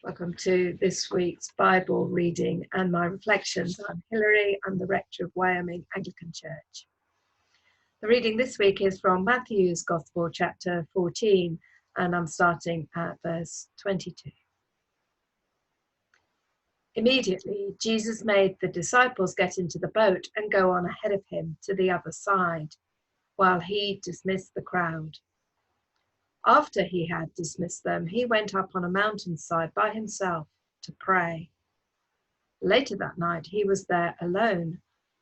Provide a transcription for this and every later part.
Welcome to this week's Bible reading and my reflections. I'm Hilary, I'm the rector of Wyoming Anglican Church. The reading this week is from Matthew's Gospel, chapter 14, and I'm starting at verse 22. Immediately, Jesus made the disciples get into the boat and go on ahead of him to the other side, while he dismissed the crowd. After he had dismissed them, he went up on a mountainside by himself to pray. Later that night, he was there alone,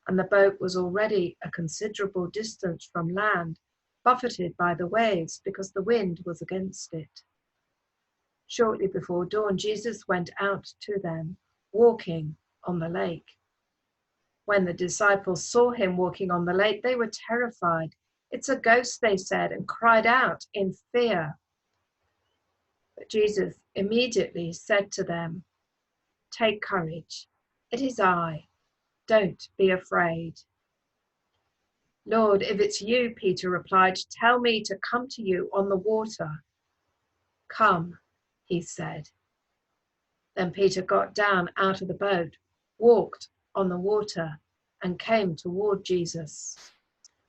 and the boat was already a considerable distance from land, buffeted by the waves because the wind was against it. Shortly before dawn, Jesus went out to them, walking on the lake. When the disciples saw him walking on the lake, they were terrified. "It's a ghost," they said, and cried out in fear. But Jesus immediately said to them, "Take courage, it is I, don't be afraid." "Lord, if it's you," Peter replied, "tell me to come to you on the water." "Come," he said. Then Peter got down out of the boat, walked on the water, and came toward Jesus.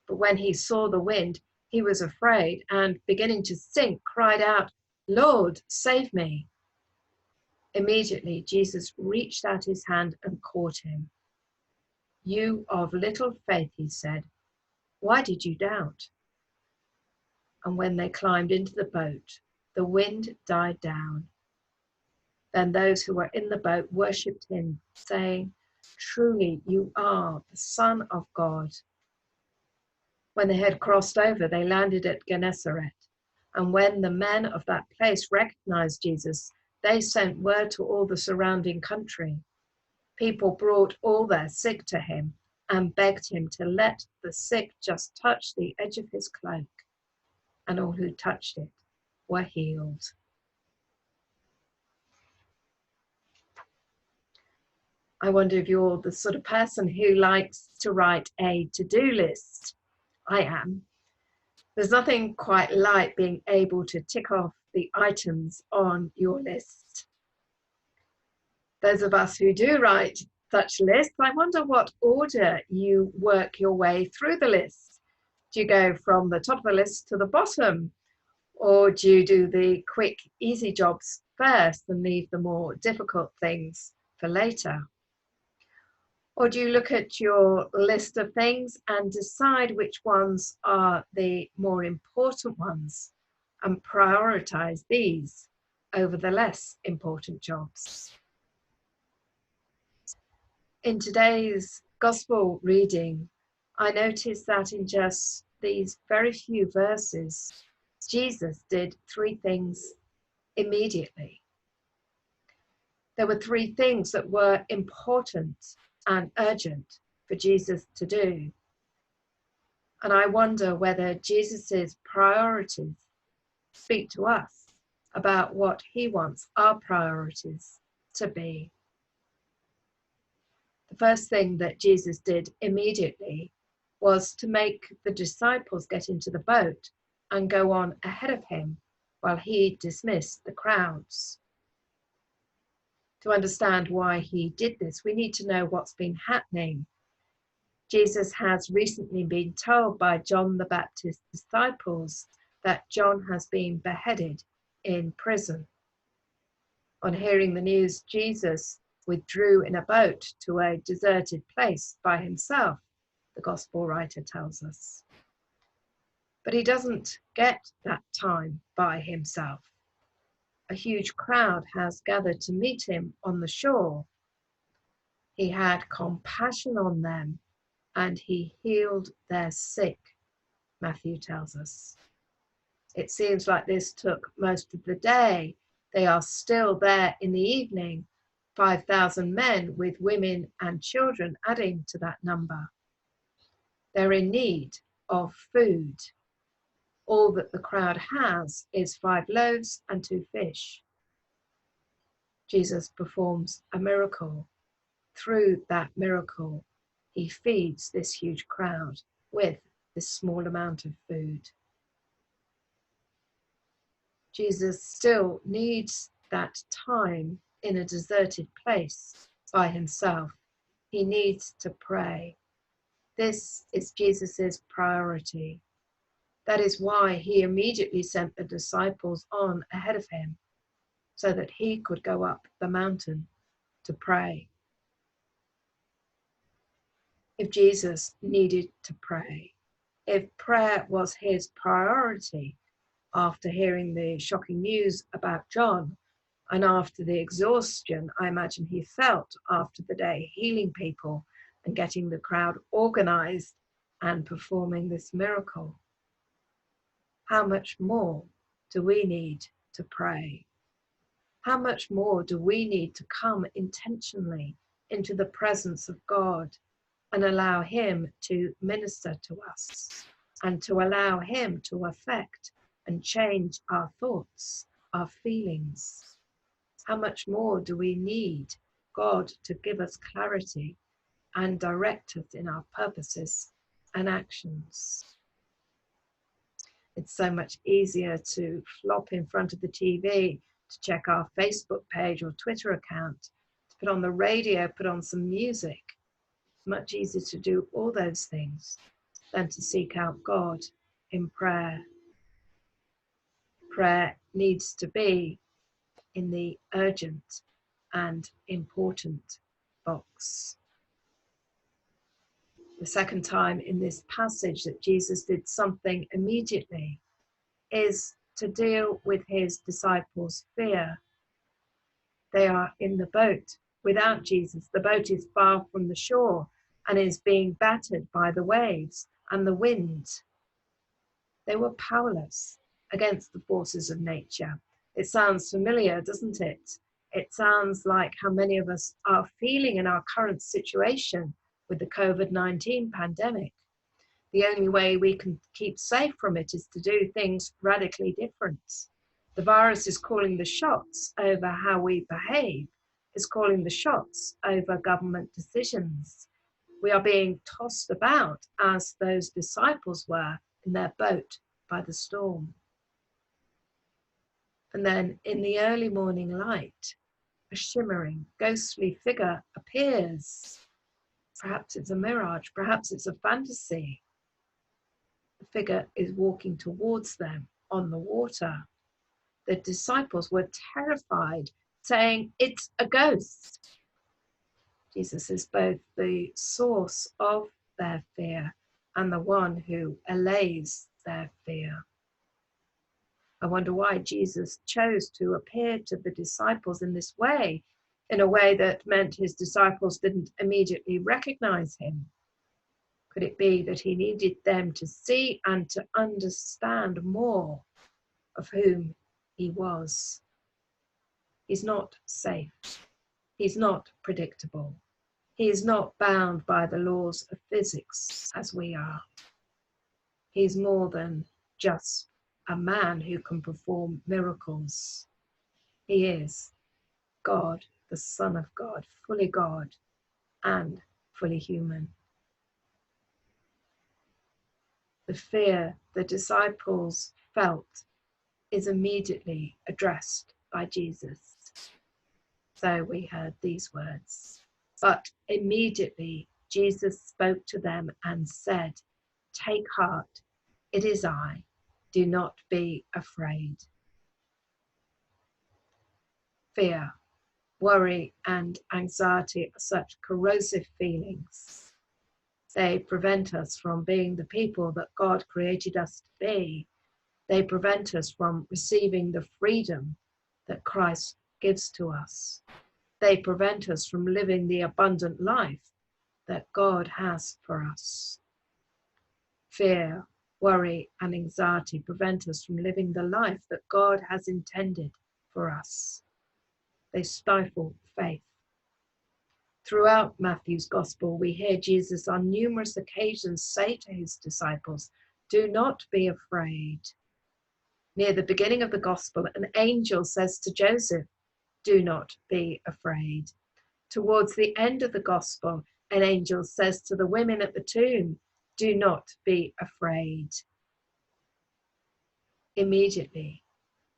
But when he saw the wind, he was afraid and, beginning to sink, cried out, "Lord, save me." Immediately, Jesus reached out his hand and caught him. "You of little faith," he said, "why did you doubt?" And when they climbed into the boat, the wind died down. Then those who were in the boat worshipped him, saying, "Truly, you are the Son of God." When they had crossed over, they landed at Gennesaret. And when the men of that place recognized Jesus, they sent word to all the surrounding country. People brought all their sick to him and begged him to let the sick just touch the edge of his cloak. And all who touched it were healed. I wonder if you're the sort of person who likes to write a to-do list. I am. There's nothing quite like being able to tick off the items on your list. Those of us who do write such lists, I wonder what order you work your way through the list. Do you go from the top of the list to the bottom? Or do you do the quick, easy jobs first and leave the more difficult things for later? Or do you look at your list of things and decide which ones are the more important ones and prioritize these over the less important jobs? In today's gospel reading, I noticed that in just these very few verses, Jesus did three things immediately. There were three things that were important and urgent for Jesus to do. And I wonder whether Jesus's priorities speak to us about what he wants our priorities to be. The first thing that Jesus did immediately was to make the disciples get into the boat and go on ahead of him while he dismissed the crowds. To understand why he did this, we need to know what's been happening. Jesus has recently been told by John the Baptist's disciples that John has been beheaded in prison. On hearing the news, Jesus withdrew in a boat to a deserted place by himself, the gospel writer tells us. But he doesn't get that time by himself. A huge crowd has gathered to meet him on the shore. He had compassion on them and he healed their sick, Matthew tells us. It seems like this took most of the day. They are still there in the evening, 5,000 men with women and children adding to that number. They're in need of food. All that the crowd has is 5 loaves and 2 fish. Jesus performs a miracle. Through that miracle, he feeds this huge crowd with this small amount of food. Jesus still needs that time in a deserted place by himself. He needs to pray. This is Jesus's priority. That is why he immediately sent the disciples on ahead of him, so that he could go up the mountain to pray. If Jesus needed to pray, if prayer was his priority after hearing the shocking news about John, and after the exhaustion I imagine he felt after the day healing people and getting the crowd organized and performing this miracle, how much more do we need to pray? How much more do we need to come intentionally into the presence of God and allow him to minister to us and to allow him to affect and change our thoughts, our feelings? How much more do we need God to give us clarity and direct us in our purposes and actions? It's so much easier to flop in front of the TV, to check our Facebook page or Twitter account, to put on the radio, put on some music. Much easier to do all those things than to seek out God in prayer. Prayer needs to be in the urgent and important box. The second time in this passage that Jesus did something immediately is to deal with his disciples' fear. They are in the boat without Jesus. The boat is far from the shore and is being battered by the waves and the wind. They were powerless against the forces of nature. It sounds familiar, doesn't it? It sounds like how many of us are feeling in our current situation with the COVID-19 pandemic. The only way we can keep safe from it is to do things radically different. The virus is calling the shots over how we behave, is calling the shots over government decisions. We are being tossed about as those disciples were in their boat by the storm. And then in the early morning light, a shimmering, ghostly figure appears. Perhaps it's a mirage, perhaps it's a fantasy. The figure is walking towards them on the water. The disciples were terrified, saying, "It's a ghost." Jesus is both the source of their fear and the one who allays their fear. I wonder why Jesus chose to appear to the disciples in this way, in a way that meant his disciples didn't immediately recognize him. Could it be that he needed them to see and to understand more of whom he was? He's not safe. He's not predictable. He is not bound by the laws of physics as we are. He's more than just a man who can perform miracles. He is God, the Son of God and fully human. The fear the disciples felt is immediately addressed by Jesus. So we heard these words. But immediately Jesus spoke to them and said, "Take heart, it is I. Do not be afraid." Fear, worry, and anxiety are such corrosive feelings. They prevent us from being the people that God created us to be. They prevent us from receiving the freedom that Christ gives to us. They prevent us from living the abundant life that God has for us. Fear, worry, and anxiety prevent us from living the life that God has intended for us. They stifle faith. Throughout Matthew's gospel, we hear Jesus on numerous occasions say to his disciples, "Do not be afraid." Near the beginning of the gospel, an angel says to Joseph, "Do not be afraid." Towards the end of the gospel, an angel says to the women at the tomb, "Do not be afraid." Immediately,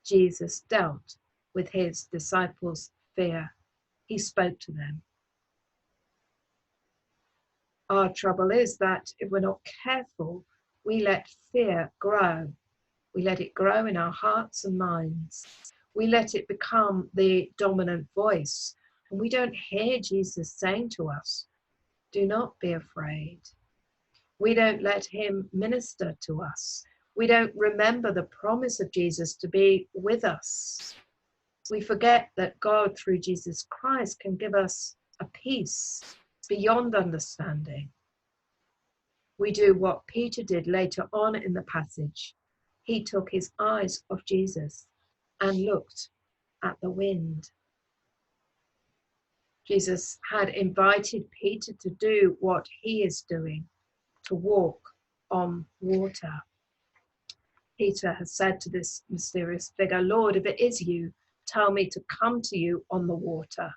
Jesus dealt with his disciples' fear. He spoke to them. Our trouble is that if we're not careful, we let fear grow. We let it grow in our hearts and minds. We let it become the dominant voice. And we don't hear Jesus saying to us, do not be afraid. We don't let him minister to us. We don't remember the promise of Jesus to be with us. We forget that God, through Jesus Christ, can give us a peace beyond understanding. We do what Peter did later on in the passage. He took his eyes off Jesus and looked at the wind. Jesus had invited Peter to do what he is doing, to walk on water. Peter has said to this mysterious figure, Lord, if it is you, tell me to come to you on the water.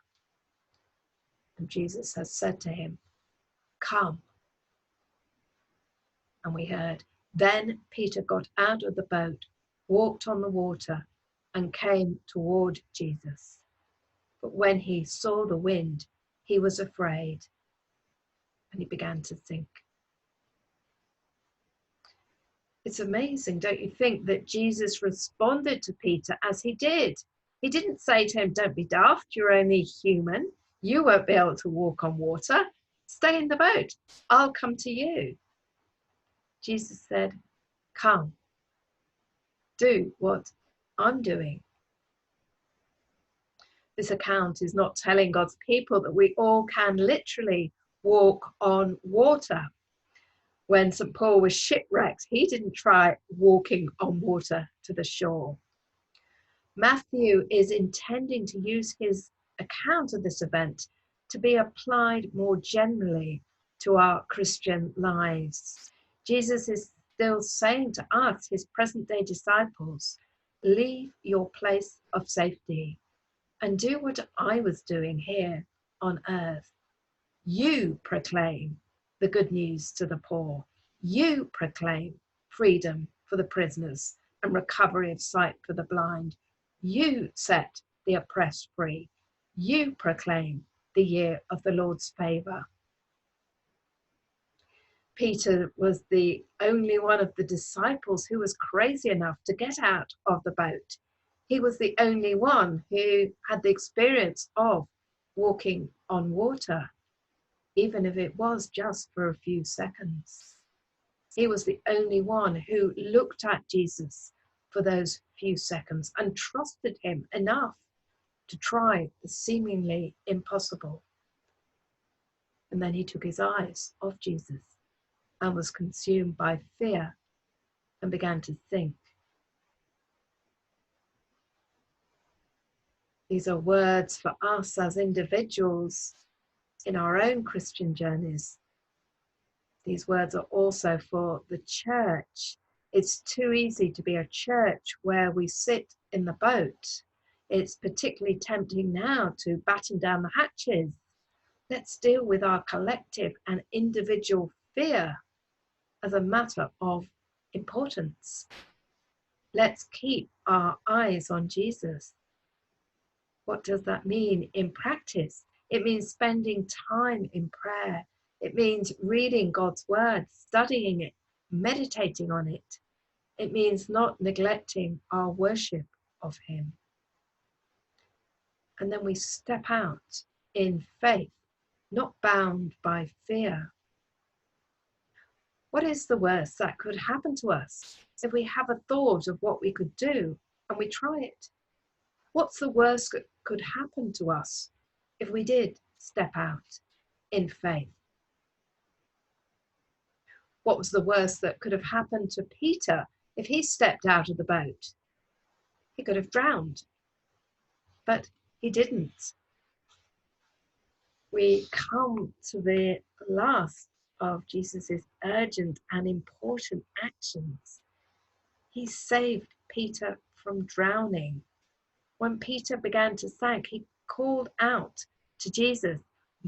And Jesus has said to him, come. And we heard, then Peter got out of the boat, walked on the water, and came toward Jesus. But when he saw the wind, he was afraid, and he began to sink. It's amazing, don't you think, that Jesus responded to Peter as he did. He didn't say to him, don't be daft, you're only human. You won't be able to walk on water. Stay in the boat. I'll come to you. Jesus said, come. Do what I'm doing. This account is not telling God's people that we all can literally walk on water. When St. Paul was shipwrecked, he didn't try walking on water to the shore. Matthew is intending to use his account of this event to be applied more generally to our Christian lives. Jesus is still saying to us, his present-day disciples, leave your place of safety and do what I was doing here on earth. You proclaim the good news to the poor. You proclaim freedom for the prisoners and recovery of sight for the blind. You set the oppressed free. You proclaim the year of the Lord's favor. Peter was the only one of the disciples who was crazy enough to get out of the boat. He was the only one who had the experience of walking on water, even if it was just for a few seconds. He was the only one who looked at Jesus for those few seconds and trusted him enough to try the seemingly impossible. And then he took his eyes off Jesus and was consumed by fear and began to sink. These are words for us as individuals in our own Christian journeys. These words are also for the church. It's too easy to be a church where we sit in the boat. It's particularly tempting now to batten down the hatches. Let's deal with our collective and individual fear as a matter of importance. Let's keep our eyes on Jesus. What does that mean in practice? It means spending time in prayer. It means reading God's word, studying it, meditating on it. It means not neglecting our worship of him. And then we step out in faith, not bound by fear. What is the worst that could happen to us if we have a thought of what we could do and we try it? What's the worst that could happen to us if we did step out in faith? What was the worst that could have happened to Peter if he stepped out of the boat? He could have drowned, but he didn't. We come to the last of Jesus's urgent and important actions. He saved Peter from drowning. When Peter began to sink, he called out to Jesus,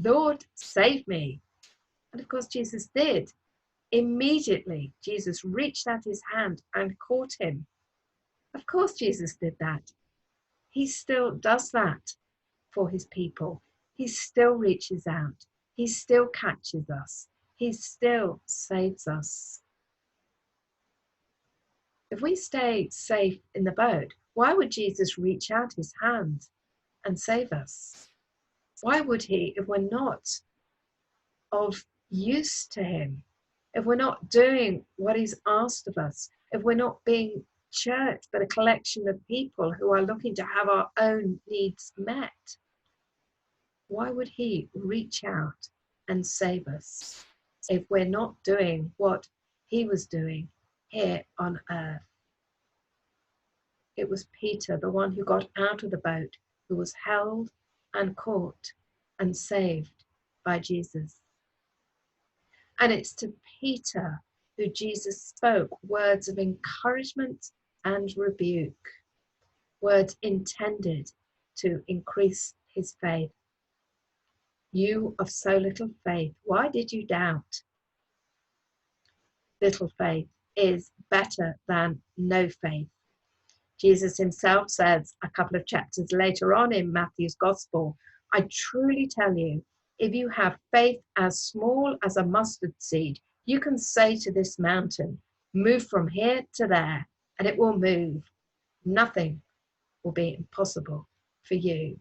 Lord, save me. And of course, Jesus did. Immediately, Jesus reached out his hand and caught him. Of course, Jesus did that. He still does that for his people. He still reaches out. He still catches us. He still saves us. If we stay safe in the boat, why would Jesus reach out his hand and save us? Why would he if we're not of use to him? If we're not doing what he's asked of us? If we're not being church but a collection of people who are looking to have our own needs met? Why would he reach out and save us if we're not doing what he was doing here on earth? It was Peter, the one who got out of the boat, who was held and caught and saved by Jesus. And it's to Peter who Jesus spoke words of encouragement and rebuke, words intended to increase his faith. You of so little faith, why did you doubt? Little faith is better than no faith. Jesus himself says a couple of chapters later on in Matthew's Gospel, I truly tell you, if you have faith as small as a mustard seed, you can say to this mountain, move from here to there, and it will move. Nothing will be impossible for you.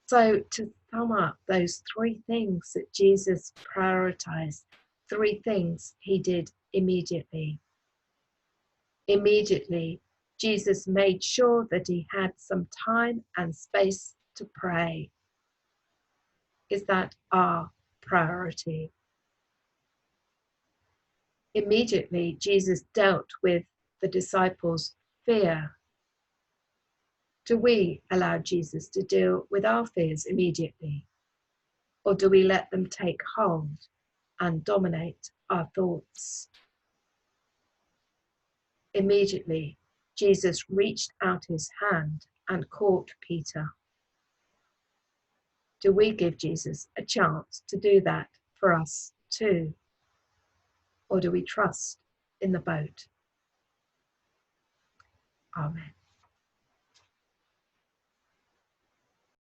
So to sum up those three things that Jesus prioritized, three things he did immediately. Immediately, Jesus made sure that he had some time and space to pray. Is that our priority? Immediately, Jesus dealt with the disciples' fear. Do we allow Jesus to deal with our fears immediately? Or do we let them take hold and dominate our thoughts? Immediately, Jesus reached out his hand and caught Peter. Do we give Jesus a chance to do that for us too? Or do we trust in the boat? Amen.